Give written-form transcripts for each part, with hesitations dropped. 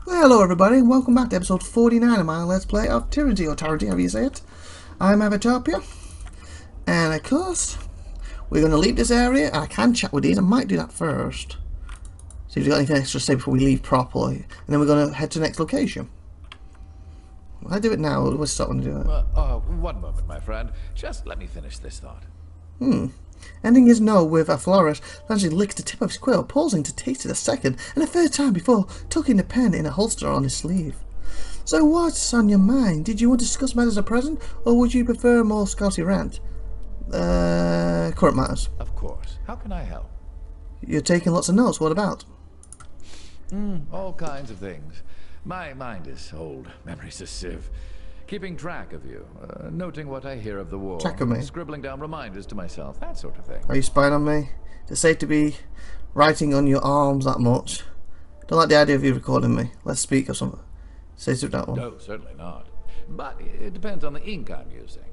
Well, hello everybody, and welcome back to episode 49 of my Let's Play of Tyranny, or Tyranny, however you say it. I'm IVATOPIA, and of course, we're going to leave this area, and I can chat with these. I might do that first. See if you've got anything extra to say before we leave properly. And then we're going to head to the next location. Will I do it now, or we'll stop when I do it? One moment, my friend. Just let me finish this thought. Ending his no with a flourish, Lansley licks the tip of his quill, pausing to taste it a second and a third time before tucking the pen in a holster on his sleeve. So what's on your mind? Did you want to discuss matters at present, or would you prefer a more Scotty rant? Current matters. Of course. How can I help? You're taking lots of notes, what about? All kinds of things. My mind is old. Memory's a sieve. Keeping track of you, noting what I hear of the war, Track of me? scribbling down reminders to myself, that sort of thing. Are you spying on me? Is it safe to be writing on your arms that much? Don't like the idea of you recording me. Let's speak or something. Say to that one. No, certainly not. But it depends on the ink I'm using.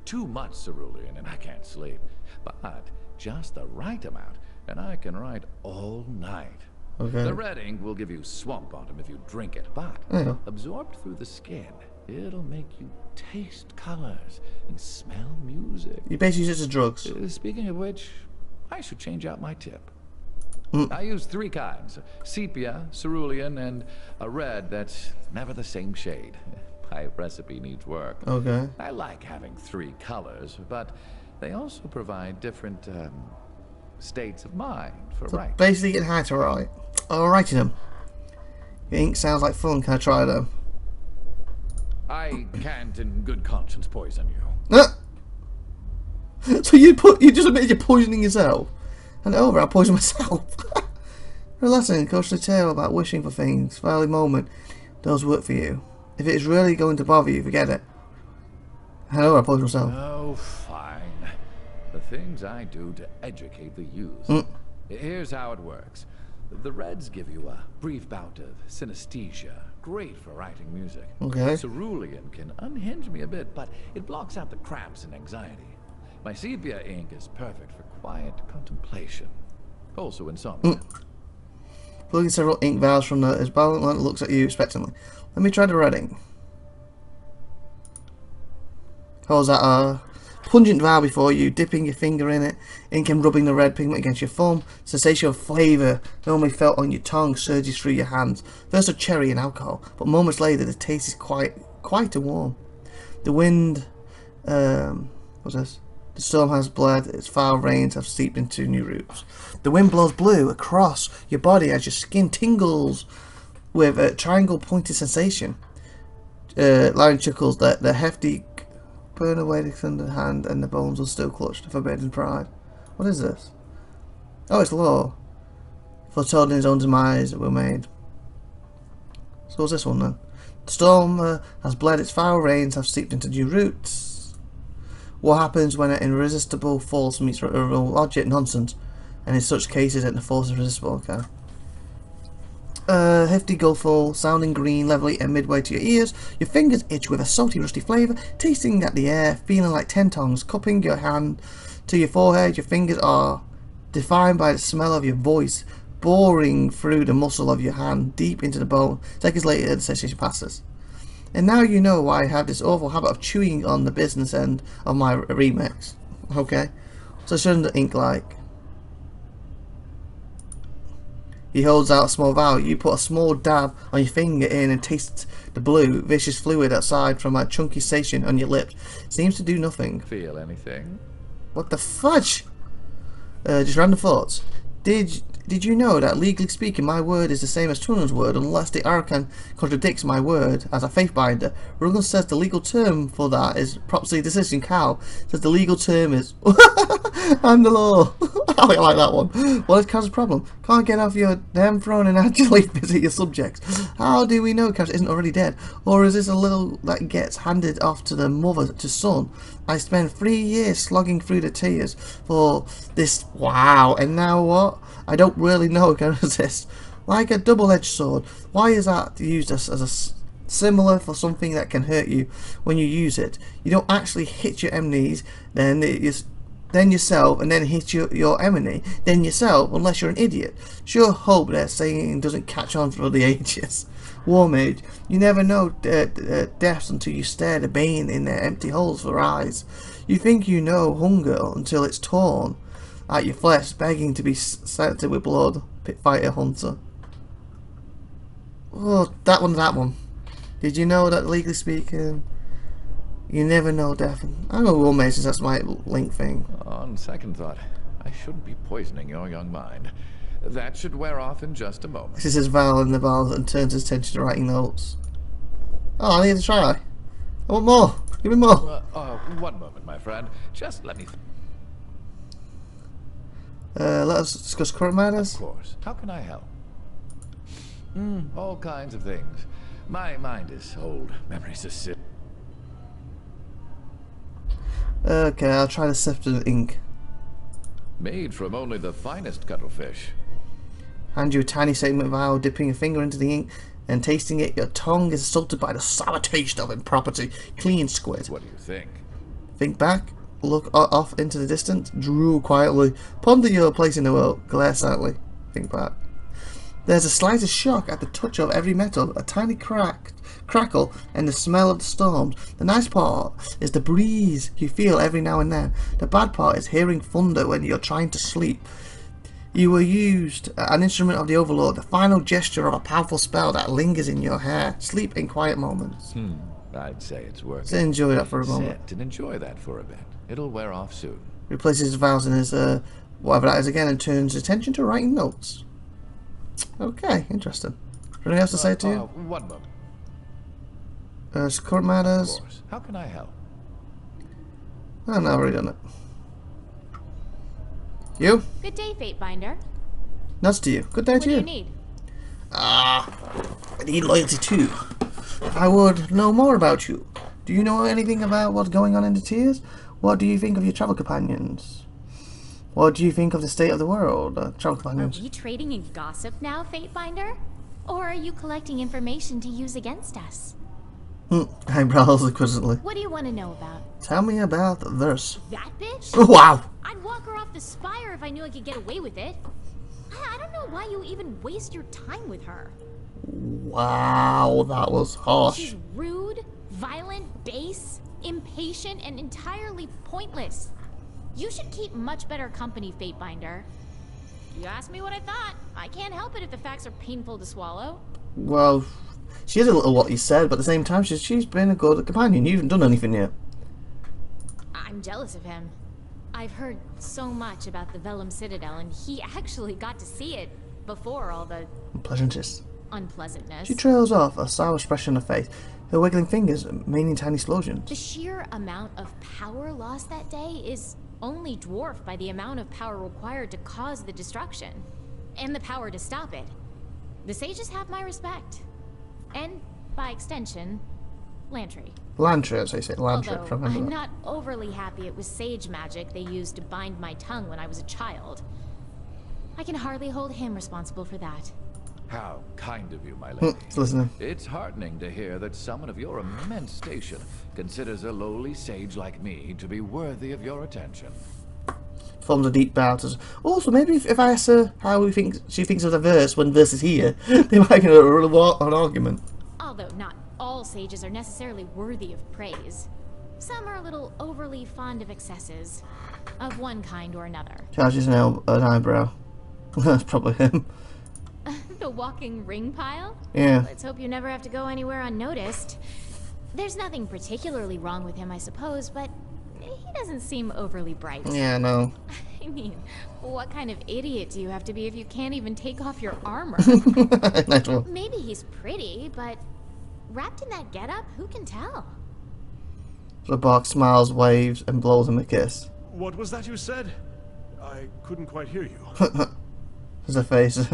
Too much cerulean and I can't sleep. But just the right amount, and I can write all night. Okay. The red ink will give you swamp bottom if you drink it, but Yeah. absorbed through the skin, it'll make you taste colors and smell music. You basically use it as drugs. Speaking of which, I should change out my tip. I use 3 kinds: sepia, cerulean, and a red that's never the same shade. My recipe needs work. Okay. I like having 3 colors, but they also provide different states of mind for writing. Basically getting high to write. Oh, writing them. Your ink sounds like fun. Can I try them? I can't in good conscience poison you. So you just admitted you're poisoning yourself? And over, I'll poison myself. Relaxing, cautionary tale about wishing for things. Finally moment does work for you. If it is really going to bother you, forget it. And over, I'll poison myself. Oh, fine. The things I do to educate the youth. Here's how it works. The reds give you a brief bout of synesthesia. Great for writing music. Okay. Cerulean can unhinge me a bit, but it blocks out the cramps and anxiety. My sepia ink is perfect for quiet contemplation. Also insomnia. Pulling several ink vials from his balance lamp, looks at you expectantly. Let me try the red ink. Holds out a pungent vial before you, dipping your finger in it, ink and rubbing the red pigment against your thumb. Sensation of flavour normally felt on your tongue surges through your hands. First of cherry and alcohol, but moments later the taste is quite warm. The wind, what's this? The storm has bled, its foul rains have seeped into new roots. The wind blows blue across your body as your skin tingles with a triangle pointed sensation. Lion chuckles that the hefty burn away the thunder hand and the bones will still clutch the forbidden pride. What is this? Oh, it's law. Foretold in his own demise were made. So what's this one then? The storm has bled, its foul rains have seeped into new roots. What happens when an irresistible force meets logic? Nonsense. And in such cases, the force is irresistible. Okay. Hefty gulful, sounding green, levelly and midway to your ears. Your fingers itch with a salty, rusty flavour, tasting at the air, feeling like 10 tongues, cupping your hand to your forehead. Your fingers are defined by the smell of your voice, boring through the muscle of your hand, deep into the bone. Seconds later, the sensation passes. And now you know why I have this awful habit of chewing on the business end of my remix. Okay? So shouldn't the ink like? He holds out a small vial. You put a small dab on your finger in and taste the blue, viscous fluid outside from a chunky sensation on your lips. Seems to do nothing. Feel anything? What the fudge? Just random thoughts. Did you know that legally speaking my word is the same as Tunan's word unless the Arcan contradicts my word as a faith binder? Rugal says the legal term for that is property decision. Cow says the legal term is I'm the law. I like that one. What is Cow's problem? Can't get off your damn throne and actually visit your subjects. How do we know Cow isn't already dead? Or is this a little that gets handed off to the mother to son? I spent 3 years slogging through the tears for this. Wow, and now what? I don't really know. Can resist. Like a double-edged sword. Why is that used as a similar for something that can hurt you when you use it? You don't actually hit your enemies, then yourself, and then hit your enemy, then yourself, unless you're an idiot. Sure hope that saying doesn't catch on for the ages. War Mage, you never know deaths until you stare the bane in their empty holes for eyes. You think you know hunger until it's torn at your flesh, begging to be scented with blood. Pitfighter Hunter. Oh, that one. Did you know that, legally speaking, you never know death? I know War Mage, that's my link thing. On second thought, I shouldn't be poisoning your young mind. That should wear off in just a moment. This is Val in the Val and turns his attention to writing notes. Oh, I need to try. I want more. Give me more. One moment, my friend. Just let me... Let us discuss current matters. Of course. How can I help? All kinds of things. My mind is old. Memories are sick. Okay, I'll try the sifted ink. Made from only the finest cuttlefish. Hand you a tiny segment vial, dipping a finger into the ink and tasting it. Your tongue is assaulted by the sour taste of improperty. Clean squid. What do you think? Think back. Look off into the distance. Drool quietly. Ponder your place in the world. Glare silently. Think back. There's a slightest shock at the touch of every metal, a tiny crackle, and the smell of the storms. The nice part is the breeze you feel every now and then. The bad part is hearing thunder when you're trying to sleep. You were used an instrument of the Overlord, the final gesture of a powerful spell that lingers in your hair. Sleep in quiet moments. I'd say it's worth So it. enjoy that for a moment. Sit and enjoy that for a bit. It'll wear off soon. Replaces his vials in his whatever that is again and turns attention to writing notes. Okay, interesting. Anything else to say to you? One moment. Current matters. Of course. How can I help? Oh, no, I've already done it. You? Good day, Fatebinder. Nuts to you. Good day What to do you. you need? I need loyalty too. I would know more about you. Do you know anything about what's going on in the Tiers? What do you think of your travel companions? What do you think of the state of the world? Travel Are companions. we trading in gossip now, Fatebinder? Or are you collecting information to use against us? Eyebrows inquisitively. What do you want to know about? Tell me about the verse. That bitch? Oh, wow. I'd walk her off the spire if I knew I could get away with it. I don't know why you even waste your time with her. Wow, that was harsh. She's rude, violent, base, impatient, and entirely pointless. You should keep much better company, Fatebinder. You asked me what I thought. I can't help it if the facts are painful to swallow. Well, she is a little what you said, but at the same time, she's been a good companion. You haven't done anything yet. I'm jealous of him. I've heard so much about the Vellum Citadel, and he actually got to see it before all the Pleasantest. unpleasantness. She trails off, a sour expression on her face, her wiggling fingers meaning tiny explosions. The sheer amount of power lost that day is only dwarfed by the amount of power required to cause the destruction, and the power to stop it. The sages have my respect. And, by extension, Lantry. Lantry, as I say, Lantry. Although, Remember I'm that. not overly happy it was sage magic they used to bind my tongue when I was a child. I can hardly hold him responsible for that. How kind of you, my lady. It's listening. It's heartening to hear that someone of your immense station considers a lowly sage like me to be worthy of your attention. Forms a deep bow to... Also, maybe if I ask her how she thinks of the verse when verse is here, they might get an argument. Although not all sages are necessarily worthy of praise. Some are a little overly fond of excesses, of one kind or another. Charges an eyebrow. That's probably him. The walking ring pile? Yeah. Let's hope you never have to go anywhere unnoticed. There's nothing particularly wrong with him, I suppose, but he doesn't seem overly bright. Yeah, no. I mean, what kind of idiot do you have to be if you can't even take off your armor? Nice one. Maybe he's pretty, but wrapped in that getup, who can tell? The box smiles, waves, and blows him a kiss. What was that you said? I couldn't quite hear you. There's a face.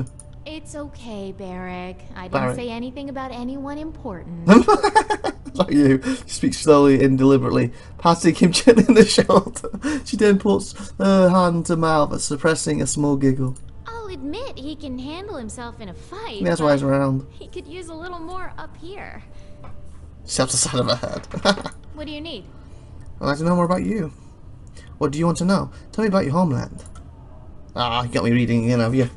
It's okay, Barrick. I didn't Barrick. say anything about anyone important. Like you. She speaks slowly and deliberately, patting him gently in the shoulder. She then puts her hand to mouth, suppressing a small giggle. I'll admit he can handle himself in a fight. That's why he's but around. he could use a little more up here. She taps the side of her head. What do you need? I'd like to know more about you. What do you want to know? Tell me about your homeland. Ah, you got me reading again, have you?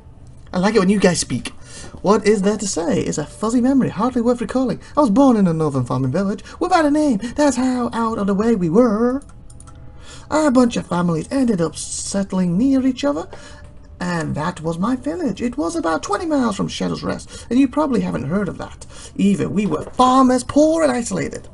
I like it when you guys speak. What is there to say? It's a fuzzy memory, hardly worth recalling. I was born in a northern farming village, without a name. That's how out of the way we were. A bunch of families ended up settling near each other, and that was my village. It was about 20 miles from Shadow's Rest, and you probably haven't heard of that either. We were farmers, poor and isolated.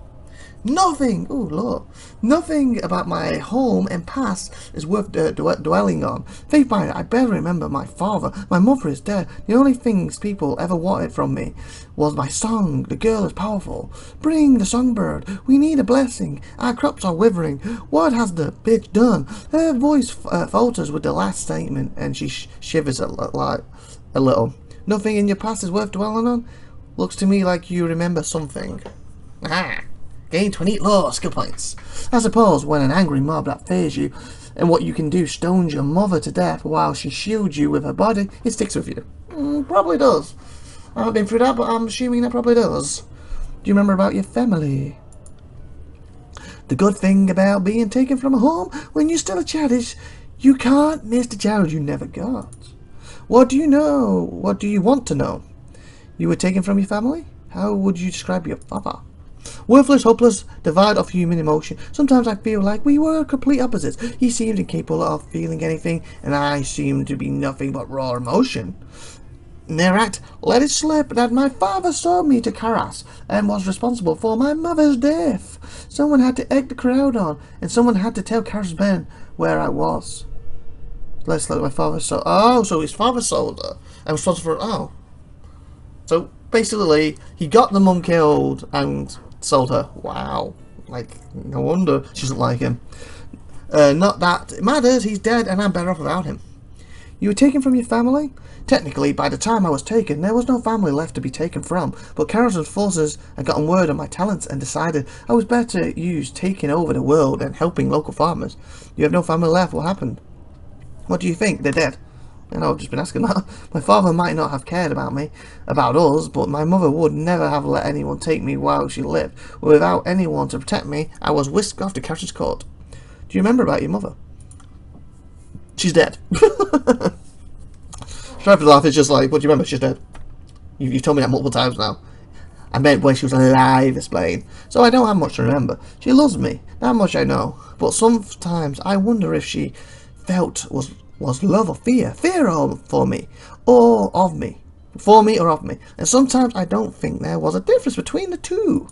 Nothing, oh Lord, nothing about my home and past is worth dwelling on. Faith by it, I barely remember my father. My mother is dead. The only things people ever wanted from me was my song. The girl is powerful. Bring the songbird. We need a blessing. Our crops are withering. What has the bitch done? Her voice falters with the last statement, and she shivers a little. Nothing in your past is worth dwelling on? Looks to me like you remember something. Aha! Gain 20 law skill points. I suppose when an angry mob that fears you and what you can do stones your mother to death while she shields you with her body, it sticks with you. Probably does. I haven't been through that, but I'm assuming that probably does. Do you remember about your family? The good thing about being taken from a home when you're still a child is you can't miss the child you never got. What do you know? What do you want to know? You were taken from your family? How would you describe your father? Worthless, hopeless, devoid of human emotion. Sometimes I feel like we were complete opposites. He seemed incapable of feeling anything, and I seemed to be nothing but raw emotion. Nerat let it slip that my father sold me to Karas and was responsible for my mother's death. Someone had to egg the crowd on, and someone had to tell Karas' men where I was. Let's let my father sold. Oh, so his father sold her and was responsible for. Oh, so basically he got the mum killed and sold her. Wow. Like, no wonder she doesn't like him. Not that it matters. He's dead and I'm better off without him. You were taken from your family? Technically, by the time I was taken, there was no family left to be taken from, but Karazhan's forces had gotten word of my talents and decided I was better used taking over the world and helping local farmers. You have no family left. What happened? What do you think? They're dead. And I've just been asking that. My father might not have cared about me, about us, but my mother would never have let anyone take me while she lived. Without anyone to protect me, I was whisked off to Catcher's Court. Do you remember about your mother? She's dead. Trying to laugh, it's just like, what do you remember? She's dead. You've told me that multiple times now. I meant when she was alive, explained. So I don't have much to remember. She loves me, that much I know. But sometimes I wonder if she felt was love or fear. Fear for me, or of me. For me or of me. And sometimes I don't think there was a difference between the two.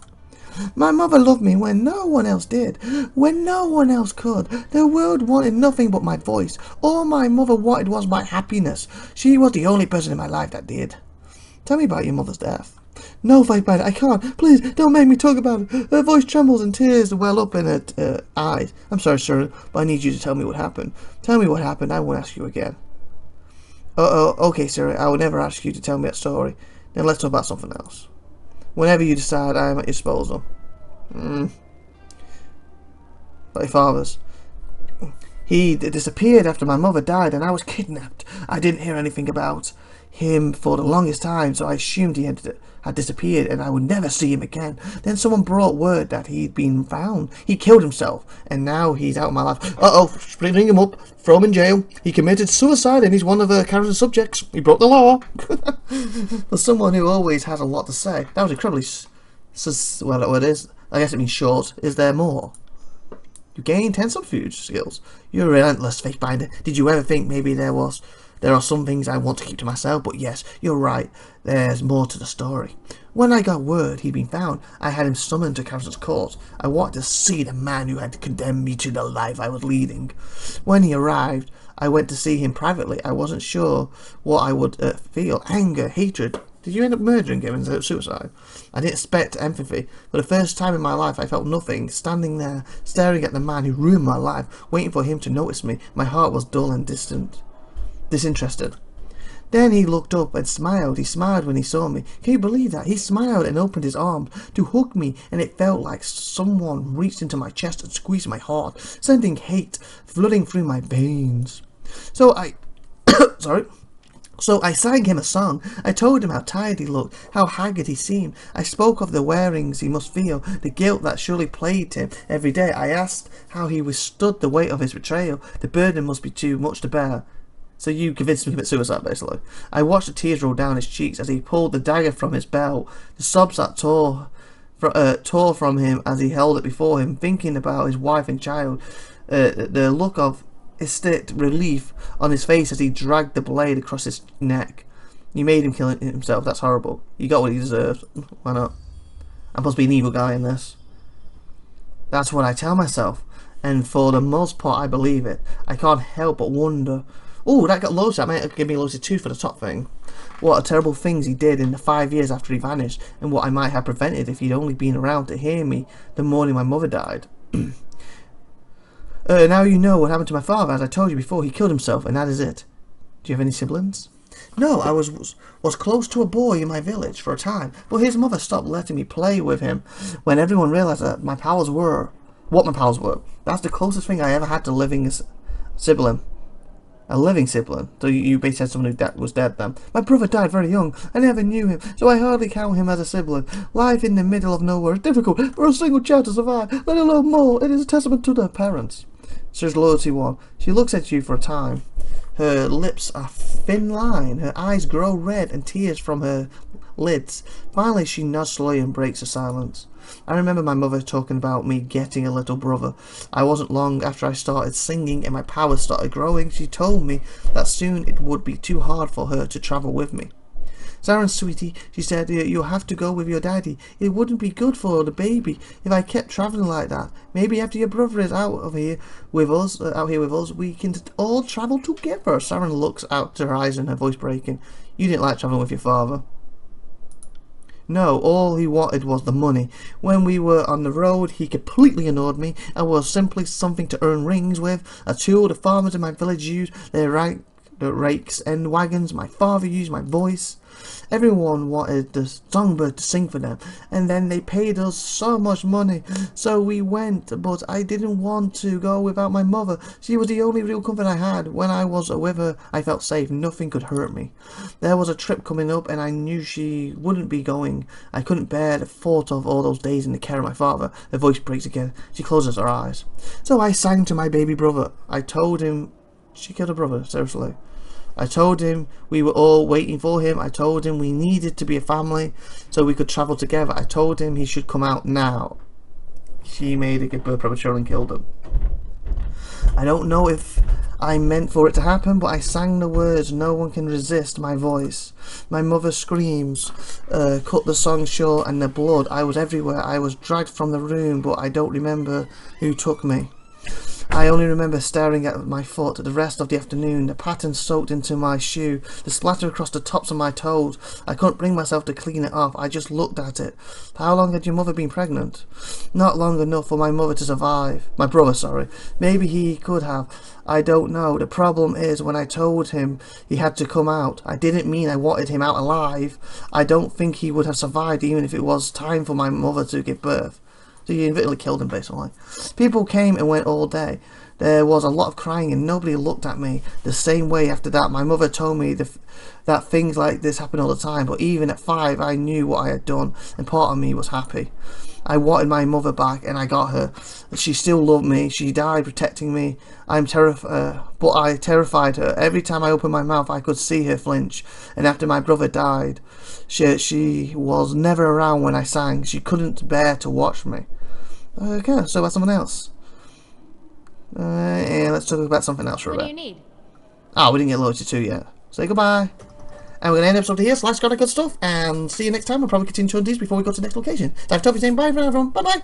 My mother loved me when no one else did, when no one else could. The world wanted nothing but my voice. All my mother wanted was my happiness. She was the only person in my life that did. Tell me about your mother's death. No, Faith Bad, I can't. Please, don't make me talk about it. Her voice trembles and tears well up in her eyes. I'm sorry, sir, but I need you to tell me what happened. Tell me what happened. I won't ask you again. Okay, sir. I will never ask you to tell me that story. Then let's talk about something else. Whenever you decide, I am at your disposal. Like your father's. He disappeared after my mother died and I was kidnapped. I didn't hear anything about him for the longest time, so I assumed he had disappeared and I would never see him again. Then someone brought word that he'd been found. He killed himself, and now he's out of my life. Splitting him up, throw him in jail. He committed suicide and he's one of the character's subjects. He broke the law. For someone who always has a lot to say, that was incredibly... well, it is. I guess it means short. Is there more? You gain 10 subterfuge skills. You're a relentless Faithbinder. Did you ever think maybe there are some things I want to keep to myself? But yes, you're right. There's more to the story. When I got word he'd been found, I had him summoned to Captain's Court. I wanted to see the man who had condemned me to the life I was leading. When he arrived, I went to see him privately. I wasn't sure what I would feel. Anger, hatred. Did you end up murdering him instead of suicide? I didn't expect empathy. For the first time in my life, I felt nothing. Standing there, staring at the man who ruined my life, waiting for him to notice me. My heart was dull and disinterested. Then he looked up and smiled. He smiled when he saw me. Can you believe that? He smiled and opened his arms to hug me, and it felt like someone reached into my chest and squeezed my heart, sending hate flooding through my veins. So I... So I sang him a song. I told him how tired he looked, how haggard he seemed. I spoke of the wearings he must feel, the guilt that surely plagued him every day. I asked how he withstood the weight of his betrayal. The burden must be too much to bear. So you convinced him to commit suicide, basically. I watched the tears roll down his cheeks as he pulled the dagger from his belt. The sobs that tore from him as he held it before him, thinking about his wife and child. The look of ecstatic relief on his face as he dragged the blade across his neck. You made him kill himself. That's horrible. You got what he deserved. Why not? I'm supposed to be an evil guy in this. That's what I tell myself, and for the most part I believe it. I can't help but wonder. Oh, that got loaded. That might give me loaded 2 for the top thing. What terrible things he did in the 5 years after he vanished, and what I might have prevented if he'd only been around to hear me the morning my mother died. Now you know what happened to my father. As I told you before, he killed himself, and that is it. Do you have any siblings? No, I was close to a boy in my village for a time, but his mother stopped letting me play with him when everyone realized that my powers were what my powers were. That's the closest thing I ever had to living sibling. A living sibling. So you basically had someone who was dead then. My brother died very young. I never knew him, so I hardly count him as a sibling. Life in the middle of nowhere is difficult for a single child to survive, let alone more. It is a testament to their parents. Says Loyalty 1. She looks at you for a time. Her lips are thin line. Her eyes grow red and tears from her lids. Finally, she nods slowly and breaks the silence. I remember my mother talking about me getting a little brother. I wasn't long after I started singing and my powers started growing. She told me that soon it would be too hard for her to travel with me. Saren, sweetie, she said, you'll have to go with your daddy. It wouldn't be good for the baby if I kept traveling like that. Maybe after your brother is out here with us, we can all travel together. Saren looks out to her eyes and her voice breaking. You didn't like traveling with your father. No, all he wanted was the money. When we were on the road, he completely ignored me. I was simply something to earn rings with, a tool the farmers in my village used, the rakes and wagons. My father used my voice. Everyone wanted the songbird to sing for them, and then they paid us so much money. So we went, but I didn't want to go without my mother. She was the only real comfort I had. When I was with her, I felt safe. Nothing could hurt me. There was a trip coming up, and I knew she wouldn't be going. I couldn't bear the thought of all those days in the care of my father. Her voice breaks again. She closes her eyes. So I sang to my baby brother. I told him she killed her brother, seriously. I told him we were all waiting for him. I told him we needed to be a family so we could travel together. I told him he should come out now. She made a give birth prematurely and killed him. I don't know if I meant for it to happen, but I sang the words. No one can resist my voice. My mother's screams cut the song short, and the blood. I was everywhere. I was dragged from the room, but I don't remember who took me. I only remember staring at my foot the rest of the afternoon, the pattern soaked into my shoe, the splatter across the tops of my toes. I couldn't bring myself to clean it off. I just looked at it. How long had your mother been pregnant? Not long enough for my mother to survive. My brother, sorry. Maybe he could have. I don't know. The problem is when I told him he had to come out, I didn't mean I wanted him out alive. I don't think he would have survived even if it was time for my mother to give birth. So you literally killed him, basically. People came and went all day. There was a lot of crying and nobody looked at me the same way after that. My mother told me that things like this happen all the time, but even at 5 I knew what I had done and part of me was happy. I wanted my mother back and I got her. She still loved me. She died protecting me. But I terrified her. Every time I opened my mouth I could see her flinch. And after my brother died, she was never around when I sang. She couldn't bear to watch me. Okay, so about someone else. And let's talk about something else for a bit. What do you need? Oh, we didn't get loyalty 2 yet. Say goodbye. And we're going to end episode here. So let's go to good stuff. And see you next time. We'll probably continue to these before we go to the next location. So I've told you saying bye for everyone. Bye bye.